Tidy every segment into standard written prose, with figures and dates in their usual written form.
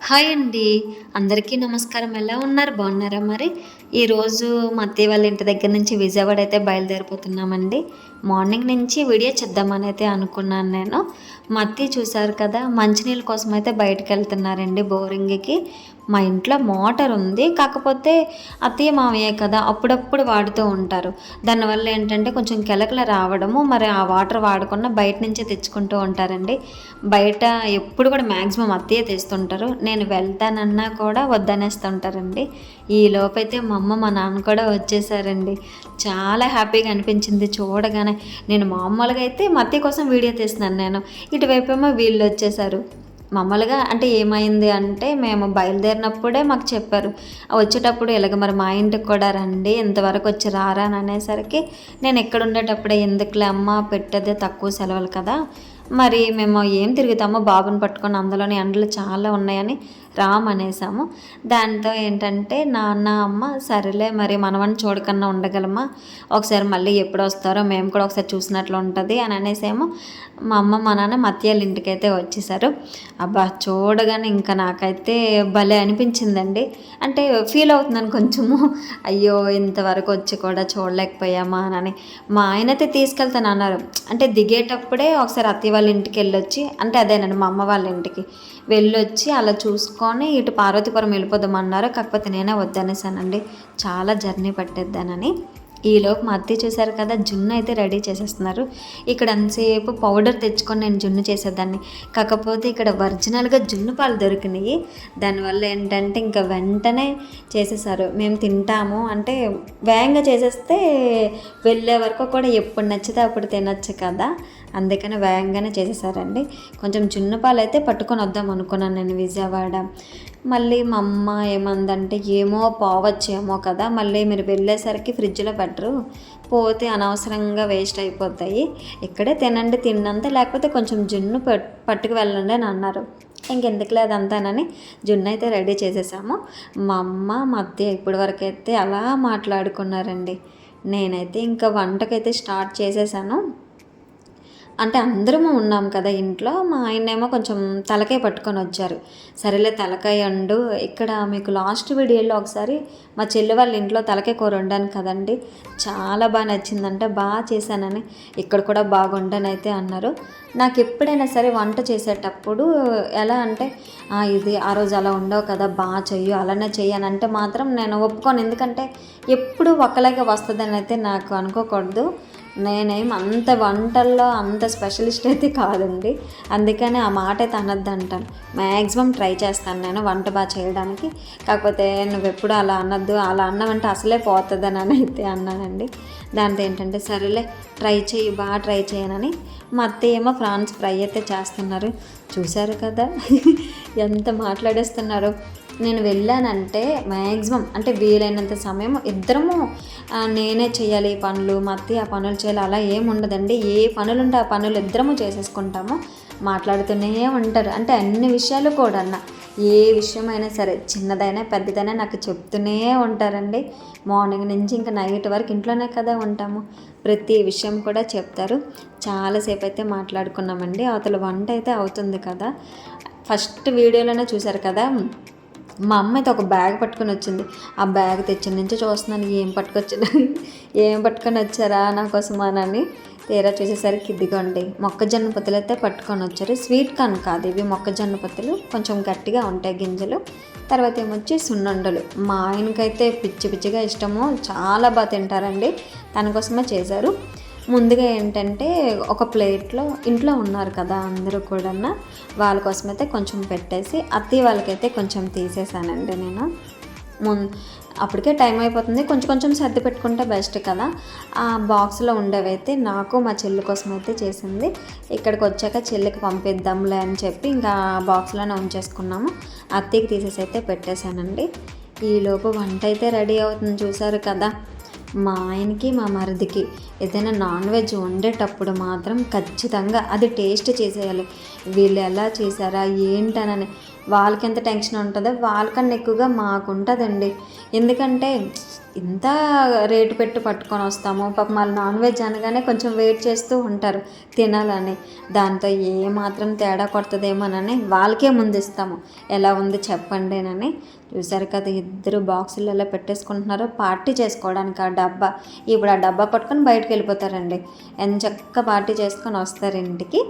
Hi అండి. అందరికీ నమస్కారం. ఎలా ఉన్నారు? బాగున్నారా మరి? ఈరోజు మా అత్తయ్య వాళ్ళ ఇంటి దగ్గర నుంచి విజయవాడ అయితే బయలుదేరిపోతున్నామండి. మార్నింగ్ నుంచి వీడియో చేద్దామని అయితే అనుకున్నాను నేను. మా అత్తయ్య చూసారు కదా! మంచినీళ్ళ కోసం అయితే బయటికెళ్తున్నారండి బోరింగ్‌కి. మా ఇంట్లో మోటార్ ఉంది. కాకపోతే అత్తయ్య, మామయ్య కదా! అప్పుడప్పుడు వాడుతూ ఉంటారు. దానివల్ల ఏంటంటే కొంచెం కెలకలు రావడము, మరి ఆ వాటర్ వాడకుండా బయట నుంచే తెచ్చుకుంటూ ఉంటారండి. బయట ఎప్పుడు కూడా మ్యాక్సిమం అత్తయ్య తెస్తుంటారు. నేను వెళ్తానన్నా కూడా వద్దనేస్తుంటారండి. ఈలోపైతే మా అమ్మ, మా నాన్న కూడా వచ్చేసారండి. చాలా హ్యాపీగా అనిపించింది చూడగానే. నేను మామూలుగా అయితే మా అత్తయ్య కోసం వీడియో తీస్తున్నాను నేను. ఇటువైపేమో వీళ్ళొచ్చేసారు. మామూలుగా అంటే ఏమైంది అంటే, మేము బయలుదేరినప్పుడే మాకు చెప్పారు. వచ్చేటప్పుడు ఇలాగ మరి మా ఇంటికి కూడా రండి, ఇంతవరకు వచ్చి రారా అని అనేసరికి, నేను ఇక్కడ ఉండేటప్పుడే ఎందుకులే అమ్మ, పెట్టేదే తక్కువ సెలవులు కదా, మరి మేము ఏం తిరుగుతామో బాబుని పట్టుకొని, అందులోని ఎండలు చాలా ఉన్నాయని రామనేసాము. దాంతో ఏంటంటే నాన్న, అమ్మ సరేలే మరి మనవన్ని చూడకన్నా ఉండగలమా, ఒకసారి మళ్ళీ ఎప్పుడు వస్తారో మేము కూడా ఒకసారి చూసినట్లు ఉంటుంది అని అనేసేమో మా అమ్మ, మా నాన్న మా అత్తయ్య వాళ్ళ ఇంటికైతే వచ్చేసారు. అబ్బా! చూడగానే ఇంకా నాకైతే భలే అనిపించిందండి. అంటే ఫీల్ అవుతున్నాను కొంచెము. అయ్యో! ఇంతవరకు వచ్చి కూడా చూడలేకపోయామా అని. మా ఆయనైతే తీసుకెళ్తానన్నారు. అంటే దిగేటప్పుడే ఒకసారి అత్తయ్య వాళ్ళ ఇంటికి వెళ్ళొచ్చి, అంటే అదేనండి మా అమ్మ వాళ్ళ ఇంటికి వెళ్ళొచ్చి అలా చూసుకొని ఇటు పార్వతీపురం వెళ్ళిపోదామన్నారు. కాకపోతే నేనే వద్దనేసానండి. చాలా జర్నీ పట్టేద్దానని. ఈలోపు మా అత్తయ్య చూసారు కదా, జున్ను అయితే రెడీ చేసేస్తున్నారు. ఇక్కడ అంతసేపు పౌడర్ తెచ్చుకొని నేను జున్ను చేసేదాన్ని. కాకపోతే ఇక్కడ ఒరిజినల్‌గా జున్ను పాలు దొరికినాయి. దానివల్ల ఏంటంటే ఇంకా వెంటనే చేసేసారు. మేము తింటాము అంటే వేగంగా చేసేస్తే వెళ్ళే వరకు కూడా ఎప్పుడు నచ్చితే అప్పుడు తినొచ్చు కదా, అందుకని వేగంగానే చేసేసారండి. కొంచెం జున్ను పాలు అయితే పట్టుకొని వద్దాం అనుకున్నాను నేను విజయవాడ. మళ్ళీ మా అమ్మ ఏమందంటే, ఏమో పోవచ్చేమో కదా, మళ్ళీ మీరు వెళ్ళేసరికి ఫ్రిడ్జ్లో పెట్టరు, పోతే అనవసరంగా వేస్ట్ అయిపోతాయి, ఇక్కడే తినండి తిన్నంత, లేకపోతే కొంచెం జున్ను పట్టుకు వెళ్ళండి అని అన్నారు. ఇంకెందుకులే అదంతానని జున్ను అయితే రెడీ చేసేసాము. మా అమ్మ, మా అత్తయ్య ఇప్పటి వరకు అయితే అలా మాట్లాడుకున్నారండి. నేనైతే ఇంకా వంటకైతే స్టార్ట్ చేసేసాను. అంటే అందరము ఉన్నాం కదా ఇంట్లో. మా ఆయనేమో కొంచెం తలకాయ పట్టుకొని వచ్చారు. సరేలే తలకాయ వండు, ఇక్కడ మీకు లాస్ట్ వీడియోలో ఒకసారి మా చెల్లి వాళ్ళ ఇంట్లో తలకాయ కూర వండాను కదండి, చాలా బాగా నచ్చిందంటే బాగా చేశానని, ఇక్కడ కూడా బాగా వండానైతే అన్నారు. నాకు ఎప్పుడైనా సరే వంట చేసేటప్పుడు ఎలా అంటే, ఇది ఆ రోజు అలా ఉండవు కదా, బాగా చెయ్యు, అలానే చెయ్యి అని అంటే మాత్రం నేను ఒప్పుకోను. ఎందుకంటే ఎప్పుడు ఒకలాగే వస్తుందని అయితే నాకు అనుకోకూడదు. నేనేం అంత వంటల్లో అంత స్పెషలిస్ట్ అయితే కాదండి. అందుకని ఆ మాట అయితే అనొద్దంటాను. మ్యాక్సిమం ట్రై చేస్తాను నేను వంట బాగా చేయడానికి. కాకపోతే నువ్వెప్పుడు అలా అనొద్దు, అలా అన్నావంటే అసలే పోతుందని అని అయితే అన్నానండి. దాంతో ఏంటంటే సరేలే ట్రై చెయ్యి, బాగా ట్రై చేయనని మా అత్తయ్య ఏమో ఫ్రాన్స్ ఫ్రై అయితే చేస్తున్నారు. చూశారు కదా ఎంత మాట్లాడేస్తున్నారో. నేను వెళ్ళానంటే మ్యాక్సిమం అంటే వీలైనంత సమయం ఇద్దరము నేనే చేయాలి ఈ పనులు, మా అత్తయ్య ఆ పనులు చేయాలి అలా ఏమి ఉండదండి. ఏ పనులు ఉంటే ఆ పనులు ఇద్దరము చేసేసుకుంటాము. మాట్లాడుతూనే ఉంటారు. అంటే అన్ని విషయాలు కూడా ఏ విషయమైనా సరే, చిన్నదైనా పెద్దదైనా నాకు చెప్తూనే ఉంటారండి. మార్నింగ్ నుంచి ఇంకా నైట్ వరకు ఇంట్లోనే కదా ఉంటాము, ప్రతి విషయం కూడా చెప్తారు. చాలాసేపు అయితే మాట్లాడుకున్నామండి. అవతల వంట అయితే అవుతుంది కదా. ఫస్ట్ వీడియోలోనే చూశారు కదా, మా అమ్మ అయితే ఒక బ్యాగ్ పట్టుకొని వచ్చింది. ఆ బ్యాగ్ తెచ్చిన నుంచి చూస్తున్నాను ఏం పట్టుకొని వచ్చారా నా కోసమానని. తీరా చూసేసరికి ఇదిగోండి మొక్కజొన్న పొత్తులు అయితే పట్టుకొని వచ్చారు. స్వీట్ కార్న్ కాదు ఇవి, మొక్కజొన్న పొత్తులు, కొంచెం గట్టిగా ఉంటాయి గింజలు. తర్వాత ఏమొచ్చి సున్నుండలు. మా ఆయనకైతే పిచ్చి పిచ్చిగా ఇష్టము, చాలా బాగా తింటారండి, తన కోసమే చేశారు. ముందుగా ఏంటంటే ఒక ప్లేట్లో ఇంట్లో ఉన్నారు కదా అందరూ కూడా, వాళ్ళ కోసమైతే కొంచెం పెట్టేసి అత్తయ్య వాళ్ళకైతే కొంచెం తీసేసానండి నేను. అప్పటికే టైం అయిపోతుంది, కొంచెం కొంచెం సర్ది పెట్టుకుంటే బెస్ట్ కదా. ఆ బాక్స్లో ఉండేవైతే నాకు మా చెల్లి కోసం అయితే చేసింది. ఇక్కడికి వచ్చాక చెల్లికి పంపిద్దాంలే అని చెప్పి ఇంకా బాక్స్లోనే ఉంచేసుకున్నాము. అత్తయ్యకి తీసేసి అయితే పెట్టేశానండి. ఈలోపు వంట అయితే రెడీ అవుతుంది చూసారు కదా. మా ఆయనకి, మా మరిదికి ఏదైనా నాన్ వెజ్ వండేటప్పుడు మాత్రం ఖచ్చితంగా అది టేస్ట్ చేసేయాలి. వీళ్ళు ఎలా చేశారా ఏంటనని వాళ్ళకి ఎంత టెన్షన్ ఉంటుందో వాళ్ళకన్నా ఎక్కువగా మాకు ఉంటుందండి. ఎందుకంటే ఇంత రేటు పెట్టి పట్టుకొని వస్తాము, పాపం వాళ్ళు నాన్ వెజ్ అనగానే కొంచెం వెయిట్ చేస్తూ ఉంటారు తినాలని. దాంతో ఏమాత్రం తేడా కొడుతుందేమోనని వాళ్ళకే ముందు ఇస్తాము, ఎలా ఉంది చెప్పండినని. చూసారు కదా, ఇద్దరు బాక్సులలో పెట్టేసుకుంటున్నారు పార్టీ చేసుకోవడానికి ఆ డబ్బా. ఇప్పుడు ఆ డబ్బా పట్టుకొని బయటకు వెళ్ళిపోతారండి. ఎంచక్కా పార్టీ చేసుకొని వస్తారు ఇంటికి.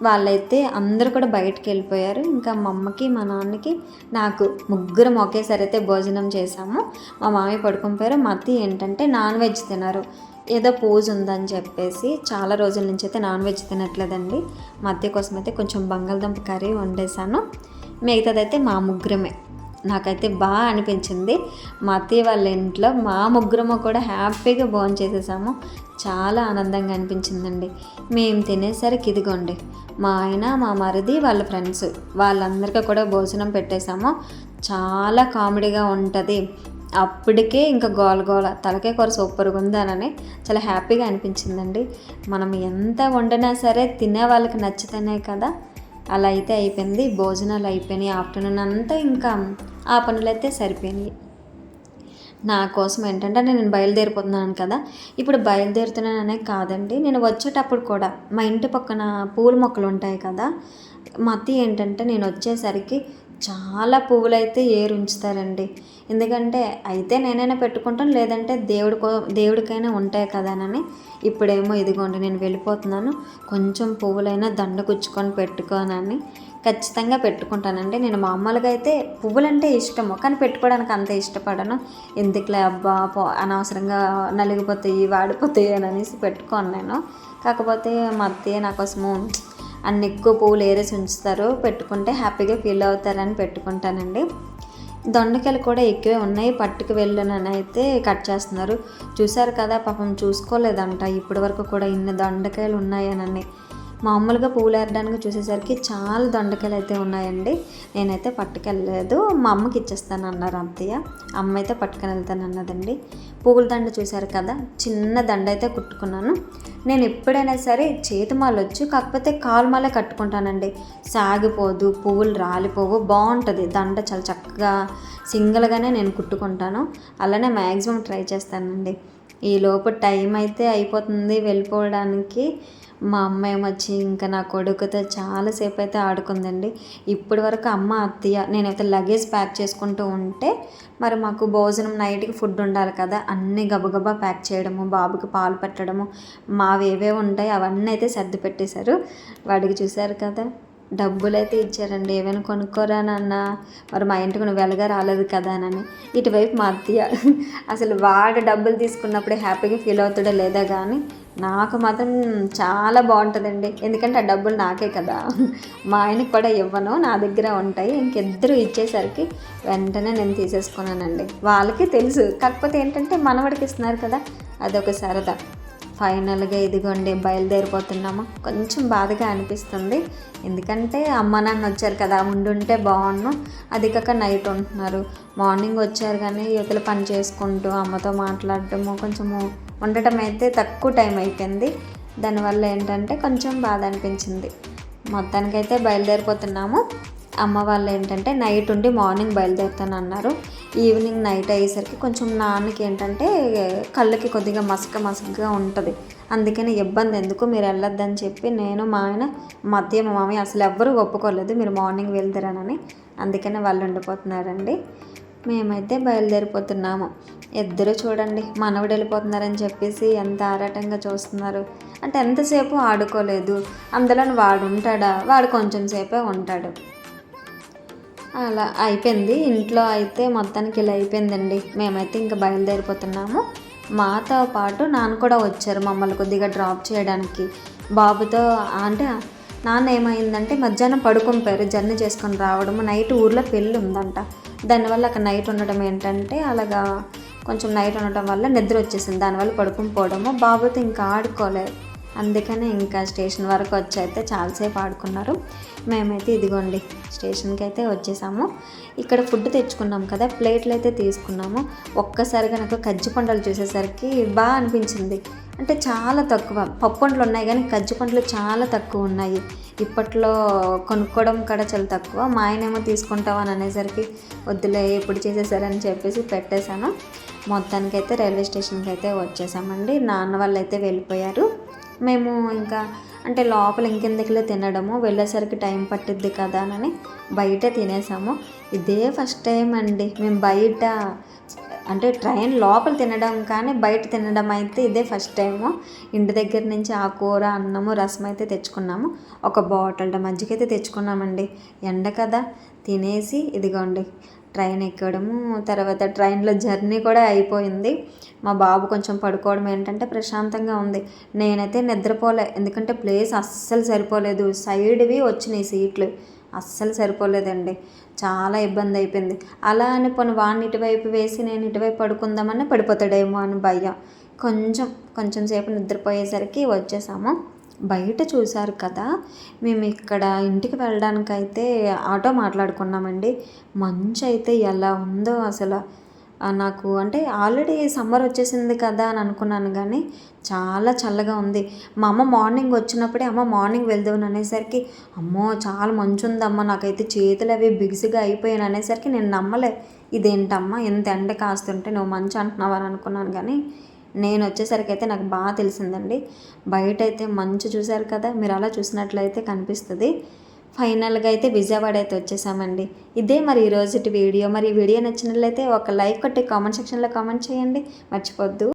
వాళ్ళైతే అందరూ కూడా బయటకు వెళ్ళిపోయారు. ఇంకా మా అమ్మకి, మా నాన్నకి, నాకు ముగ్గురం ఒకేసారి అయితే భోజనం చేసాము. మా మామయ్య పడుకొని పోయారు. మా అత్తయ్య ఏంటంటే నాన్ వెజ్ తినరు, ఏదో పూజ ఉందని చెప్పేసి చాలా రోజుల నుంచి అయితే నాన్ వెజ్ తినట్లేదండి. మా అత్తయ్య కోసం అయితే కొంచెం బంగాళదుంప కర్రీ వండేసాను. మిగతాదైతే మా ముగ్గురమే. నాకైతే బాగా అనిపించింది. మా అత్తయ్య వాళ్ళ ఇంట్లో మా ముగ్గురము కూడా హ్యాపీగా భోంచేసేసాము. చాలా ఆనందంగా అనిపించిందండి. మేము తినేసరికి ఇదిగోండి, మా ఆయన, మా మరిది, వాళ్ళ ఫ్రెండ్స్ వాళ్ళందరికీ కూడా భోజనం పెట్టేశాము. చాలా కామెడీగా ఉంటుంది. అప్పటికే ఇంకా గోల తలకే కూర సూపర్గా ఉందనని చాలా హ్యాపీగా అనిపించిందండి. మనం ఎంత వండినా సరే తినే వాళ్ళకి నచ్చితేనే కదా. అలా అయితే అయిపోయింది. భోజనాలు అయిపోయినాయి. ఆఫ్టర్నూన్ అంతా ఇంకా ఆ పనులైతే సరిపోయినాయి. నా కోసం ఏంటంటే నేను బయలుదేరిపోతున్నాను కదా. ఇప్పుడు బయలుదేరుతున్నాననే కాదండి, నేను వచ్చేటప్పుడు కూడా మా ఇంటి పక్కన పూల మొక్కలు ఉంటాయి కదా. మా అత్తయ్య ఏంటంటే నేను వచ్చేసరికి చాలా పువ్వులైతే ఏరు ఉంచుతారండి. ఎందుకంటే అయితే నేనైనా పెట్టుకుంటాను, లేదంటే దేవుడికైనా ఉంటాయి కదానని. ఇప్పుడేమో ఇదిగోండి నేను వెళ్ళిపోతున్నాను, కొంచెం పువ్వులైనా దండ గుచ్చుకొని పెట్టుకోనని ఖచ్చితంగా పెట్టుకుంటానండి. నేను మామూలుగా అయితే పువ్వులంటే ఇష్టము, కానీ పెట్టుకోవడానికి అంత ఇష్టపడను. ఎందుకులే అబ్బా అనవసరంగా నలిగిపోతాయి, వాడిపోతాయి అని అనేసి పెట్టుకోను నేను. కాకపోతే మా అత్తయ్య నా కోసము అన్ని ఎక్కువ పువ్వులు ఏరేసి ఉంచుతారు, పెట్టుకుంటే హ్యాపీగా ఫీల్ అవుతారని పెట్టుకుంటానండి. దొండకాయలు కూడా ఎక్కువే ఉన్నాయి, పట్టుకు వెళ్ళనని అయితే కట్ చేస్తున్నారు. చూసారు కదా, పాపం చూసుకోలేదంట ఇప్పటి వరకు కూడా ఇన్ని దొండకాయలు ఉన్నాయనని. మామూలుగా పూలు ఏరడానికి చూసేసరికి చాలా దొండకాయలు అయితే ఉన్నాయండి. నేనైతే పట్టుకెళ్ళలేదు, మా అమ్మకి ఇచ్చేస్తాను అన్నారు అత్తయ్య. అమ్మ అయితే పట్టుకొని వెళ్తాను అన్నదండి. పువ్వుల దండ చూసారు కదా, చిన్న దండ అయితే కుట్టుకున్నాను. నేను ఎప్పుడైనా సరే చేతి మాల వచ్చు, కాకపోతే కాలు మాలే కట్టుకుంటానండి. సాగిపోదు, పువ్వులు రాలిపోవు, బాగుంటుంది దండ. చాలా చక్కగా సింగిల్గానే నేను కుట్టుకుంటాను. అలానే మ్యాక్సిమం ట్రై చేస్తానండి. ఈలోపు టైం అయితే అయిపోతుంది వెళ్ళిపోవడానికి. మా అమ్మ ఏమొచ్చి ఇంకా నా కొడుకుతో చాలాసేపు అయితే ఆడుకుందండి. ఇప్పటి వరకు అమ్మ, అత్తయ్య నేనైతే లగేజ్ ప్యాక్ చేసుకుంటూ ఉంటే, మరి మాకు భోజనం నైట్కి ఫుడ్ ఉండాలి కదా, అన్నీ గబగబా ప్యాక్ చేయడము, బాబుకి పాలు పెట్టడము, మావి ఏవే ఉంటాయి అవన్నీ అయితే సర్ది పెట్టేశారు. వాడికి చూశారు కదా, డబ్బులు అయితే ఇచ్చారండి. ఏమైనా కొనుక్కోరా నాన్న, మరి మా ఇంటికి నువ్వు వెళ్ళగా రాలేదు కదా అని. ఇటువైపు మా అత్తయ్య అసలు వాడు డబ్బులు తీసుకున్నప్పుడే హ్యాపీగా ఫీల్ అవుతాడో లేదా కానీ నాకు మాత్రం చాలా బాగుంటుందండి. ఎందుకంటే ఆ డబ్బులు నాకే కదా, మా ఆయనకి కూడా ఇవ్వను, నా దగ్గర ఉంటాయి. ఇంకిద్దరు ఇచ్చేసరికి వెంటనే నేను తీసేసుకున్నానండి. వాళ్ళకి తెలుసు, కాకపోతే ఏంటంటే మనవడికి ఇస్తున్నారు కదా, అదొక సరదా. ఫైనల్గా ఇదిగోండి బయలుదేరిపోతున్నాము. కొంచెం బాధగా అనిపిస్తుంది, ఎందుకంటే అమ్మ నాన్న వచ్చారు కదా, ఉండుంటే బాగున్నాను. అది కాక నైట్ ఉంటున్నారు. మార్నింగ్ వచ్చారు కానీ యువతల పని చేసుకుంటూ అమ్మతో మాట్లాడటము, కొంచెము ఉండటం అయితే తక్కువ టైం అయిపోయింది. దానివల్ల ఏంటంటే కొంచెం బాధ అనిపించింది. మొత్తానికైతే బయలుదేరిపోతున్నాము. అమ్మ వాళ్ళు ఏంటంటే నైట్ ఉండి మార్నింగ్ బయలుదేరుతాను అన్నారు. ఈవినింగ్ నైట్ అయ్యేసరికి కొంచెం నాన్నకి ఏంటంటే కళ్ళకి కొద్దిగా మసకగా ఉంటుంది. అందుకని ఇబ్బంది ఎందుకు, మీరు వెళ్ళొద్దని చెప్పి నేను, మా ఆయన, మా అత్తయ్య, మా మామయ్య అసలు ఎవ్వరూ ఒప్పుకోలేదు మీరు మార్నింగ్ వెళ్తారనని. అందుకని వాళ్ళు ఉండిపోతున్నారండి. మేమైతే బయలుదేరిపోతున్నాము. ఇద్దరు చూడండి మనవడు వెళ్ళిపోతున్నారని చెప్పేసి ఎంత ఆరాటంగా చూస్తున్నారు. అంటే ఎంతసేపు ఆడుకోలేదు. అందులో వాడు ఉంటాడా, వాడు కొంచెం సేపే ఉంటాడు. అలా అయిపోయింది. ఇంట్లో అయితే మొత్తానికి ఇలా అయిపోయిందండి. మేమైతే ఇంకా బయలుదేరిపోతున్నాము. మాతో పాటు నాన్న కూడా వచ్చారు మమ్మల్ని కొద్దిగా డ్రాప్ చేయడానికి. బాబుతో అంటే నాన్న ఏమైందంటే మధ్యాహ్నం పడుకొని పోయారు, జర్నీ చేసుకొని రావడము. నైట్ ఊర్లో పెళ్ళి ఉందంట, దానివల్ల అక్కడ నైట్ ఉండడం ఏంటంటే అలాగా కొంచెం నైట్ ఉండటం వల్ల నిద్ర వచ్చేసింది, దానివల్ల పడుకొని పోవడము. బాబుతో ఇంకా ఆడుకోలేదు, అందుకనే ఇంకా స్టేషన్ వరకు వచ్చి అయితే చాలాసేపు ఆడుకున్నారు. మేమైతే ఇదిగోండి స్టేషన్కి అయితే వచ్చేసాము. ఇక్కడ ఫుడ్ తెచ్చుకున్నాం కదా, ప్లేట్లు అయితే తీసుకున్నాము. ఒక్కసారిగా నాకు కజ్జి పండలు చూసేసరికి బాగా అనిపించింది. అంటే చాలా తక్కువ. పప్పొండలు ఉన్నాయి కానీ కజ్జి పండ్లు చాలా తక్కువ ఉన్నాయి. ఇప్పట్లో కొనుక్కోవడం కూడా చాలా తక్కువ. మా ఆయనేమో తీసుకుంటావా అని అనేసరికి వద్దులే ఎప్పుడు చేసేసారని చెప్పేసి పెట్టేశాను. మొత్తానికైతే రైల్వే స్టేషన్కి అయితే వచ్చేసామండి. నాన్న వాళ్ళు అయితే వెళ్ళిపోయారు. మేము ఇంకా అంటే లోపల ఇంకెందుకులే తినడము, వెళ్ళేసరికి టైం పట్టిద్ది కదా అని బయట తినేసాము. ఇదే ఫస్ట్ టైం అండి మేము బయట అంటే ట్రైన్ లోపల తినడం కానీ బయట తినడం అయితే ఇదే ఫస్ట్ టైము. ఇంటి దగ్గర నుంచి ఆ కూర అన్నము రసం అయితే తెచ్చుకున్నాము. ఒక బాటిల్ మజ్జిగ అయితే తెచ్చుకున్నామండి. ఎండ కదా తినేసి ఇదిగోండి ట్రైన్ ఎక్కడము, తర్వాత ట్రైన్లో జర్నీ కూడా అయిపోయింది. మా బాబు కొంచెం పడుకోవడం ఏంటంటే ప్రశాంతంగా ఉంది. నేనైతే నిద్రపోలే, ఎందుకంటే ప్లేస్ అస్సలు సరిపోలేదు. సైడ్వి వచ్చినాయి సీట్లు, అస్సలు సరిపోలేదండి. చాలా ఇబ్బంది అయిపోయింది. అలా అని పోనీ వాడిని ఇటువైపు వేసి నేను ఇటువైపు పడుకుందామని పడిపోతాడేమో అని భయం. కొంచెం సేపు నిద్రపోయేసరికి వచ్చేసాము. బయట చూశారు కదా, మేము ఇక్కడ ఇంటికి వెళ్ళడానికైతే ఆటో మాట్లాడుకున్నామండి. మంచు అయితే ఎలా ఉందో అసలు నాకు అంటే ఆల్రెడీ సమ్మర్ వచ్చేసింది కదా అని అనుకున్నాను కానీ చాలా చల్లగా ఉంది. మా అమ్మ మార్నింగ్ వచ్చినప్పుడే అమ్మ మార్నింగ్ వెళ్దామని అనేసరికి అమ్మో చాలా మంచు ఉందమ్మ, నాకైతే చేతులు అవి బిగుసుగా అయిపోయాను అనేసరికి నేను నమ్మలే. ఇదేంటమ్మా ఎంత ఎండ కాస్తుంటే నువ్వు మంచు అంటున్నావు అని అనుకున్నాను. కానీ నేను వచ్చేసరికి అయితే నాకు బాగా తెలిసిందండి. బయట అయితే మంచు చూశారు కదా, మీరు అలా చూసినట్లయితే కనిపిస్తుంది. ఫైనల్గా అయితే విజయవాడ అయితే వచ్చేసామండి. ఇదే మరి ఈరోజుటి వీడియో. మరి ఈ వీడియో నచ్చినట్లయితే ఒక లైక్ కొట్టి కామెంట్ సెక్షన్లో కామెంట్ చేయండి, మర్చిపోద్దు.